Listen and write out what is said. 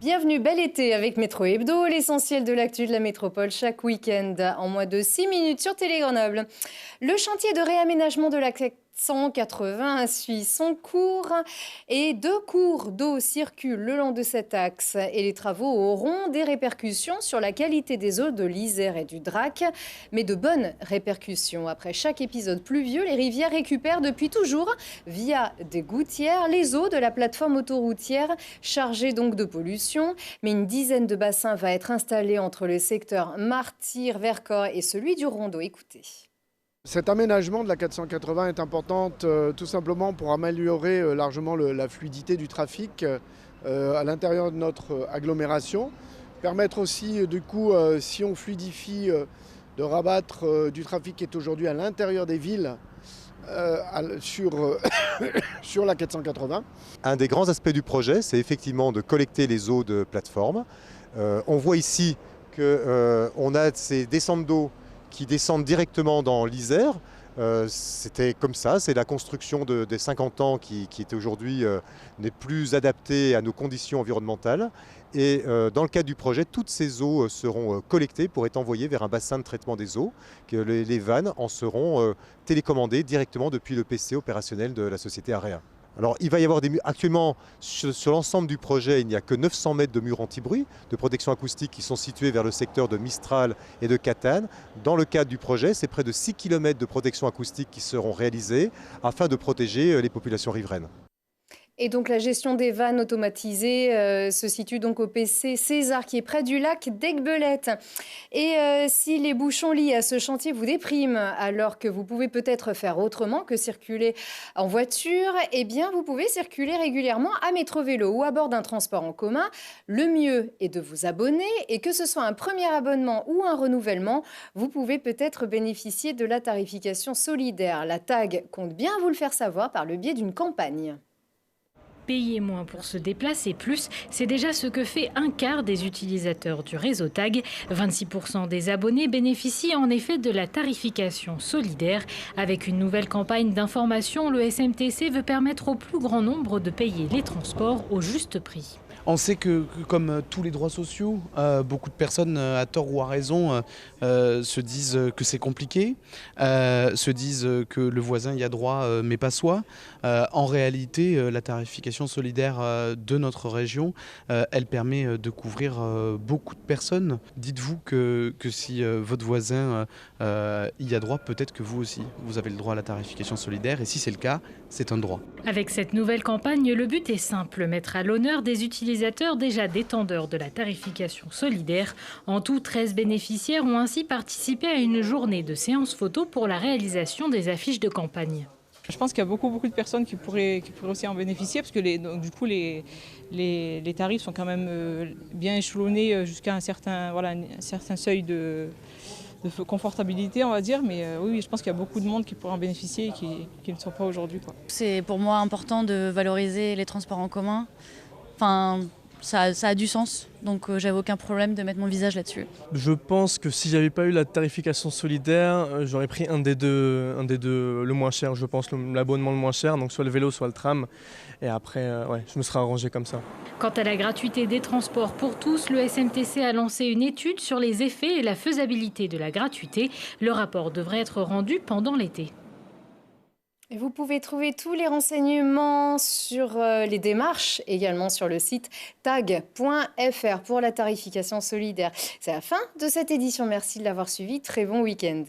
Bienvenue, bel été avec Métro Hebdo, l'essentiel de l'actu de la métropole chaque week-end en moins de 6 minutes sur Télé Grenoble. Le chantier de réaménagement de la 180 suit son cours et 2 cours d'eau circulent le long de cet axe et les travaux auront des répercussions sur la qualité des eaux de l'Isère et du Drac, mais de bonnes répercussions. Après chaque épisode pluvieux, les rivières récupèrent depuis toujours, via des gouttières, les eaux de la plateforme autoroutière chargée donc de pollution. Mais une dizaine de bassins va être installée entre le secteur Martyr-Vercors et celui du Rondeau. Écoutez. Cet aménagement de la 480 est important tout simplement pour améliorer largement la fluidité du trafic à l'intérieur de notre agglomération. Permettre aussi, du coup, si on fluidifie, de rabattre du trafic qui est aujourd'hui à l'intérieur des villes sur la 480. Un des grands aspects du projet, c'est effectivement de collecter les eaux de plateforme. On voit ici qu'on a ces descentes d'eau qui descendent directement dans l'Isère. C'était comme ça, c'est la construction des 50 ans qui est aujourd'hui n'est plus adaptée à nos conditions environnementales. Et dans le cadre du projet, toutes ces eaux seront collectées pour être envoyées vers un bassin de traitement des eaux, que les vannes en seront télécommandées directement depuis le PC opérationnel de la société Area. Alors il va y avoir actuellement sur l'ensemble du projet, il n'y a que 900 mètres de murs anti-bruit, de protection acoustique qui sont situés vers le secteur de Mistral et de Catane. Dans le cadre du projet, c'est près de 6 km de protection acoustique qui seront réalisés afin de protéger les populations riveraines. Et donc la gestion des vannes automatisées se situe donc au PC César qui est près du lac d'Aiguebelette. Et si les bouchons liés à ce chantier vous dépriment alors que vous pouvez peut-être faire autrement que circuler en voiture, eh bien vous pouvez circuler régulièrement à Métro-Vélo ou à bord d'un transport en commun. Le mieux est de vous abonner et que ce soit un premier abonnement ou un renouvellement, vous pouvez peut-être bénéficier de la tarification solidaire. La TAG compte bien vous le faire savoir par le biais d'une campagne. Payer moins pour se déplacer plus, c'est déjà ce que fait un quart des utilisateurs du réseau TAG. 26% des abonnés bénéficient en effet de la tarification solidaire. Avec une nouvelle campagne d'information, le SMTC veut permettre au plus grand nombre de payer les transports au juste prix. On sait que comme tous les droits sociaux, beaucoup de personnes, à tort ou à raison, se disent que c'est compliqué, se disent que le voisin y a droit mais pas soi. En réalité, la tarification solidaire de notre région, elle permet de couvrir beaucoup de personnes. Dites-vous que si votre voisin y a droit, peut-être que vous aussi, vous avez le droit à la tarification solidaire. Et si c'est le cas, c'est un droit. Avec cette nouvelle campagne, le but est simple, mettre à l'honneur des utilisateurs déjà détenteurs de la tarification solidaire. En tout, 13 bénéficiaires ont ainsi participé à une journée de séance photo pour la réalisation des affiches de campagne. Je pense qu'il y a beaucoup de personnes qui pourraient aussi en bénéficier parce que les tarifs sont quand même bien échelonnés jusqu'à un certain seuil de confortabilité, on va dire. Mais oui, je pense qu'il y a beaucoup de monde qui pourrait en bénéficier et qui ne sont pas aujourd'hui. C'est pour moi important de valoriser les transports en commun. Enfin, ça a du sens, donc j'avais aucun problème de mettre mon visage là-dessus. Je pense que si j'avais pas eu la tarification solidaire, j'aurais pris un des deux, le moins cher, je pense, l'abonnement le moins cher, donc soit le vélo, soit le tram. Et après, je me serais arrangé comme ça. Quant à la gratuité des transports pour tous, le SMTC a lancé une étude sur les effets et la faisabilité de la gratuité. Le rapport devrait être rendu pendant l'été. Et vous pouvez trouver tous les renseignements sur les démarches également sur le site tag.fr pour la tarification solidaire. C'est la fin de cette édition. Merci de l'avoir suivi. Très bon week-end.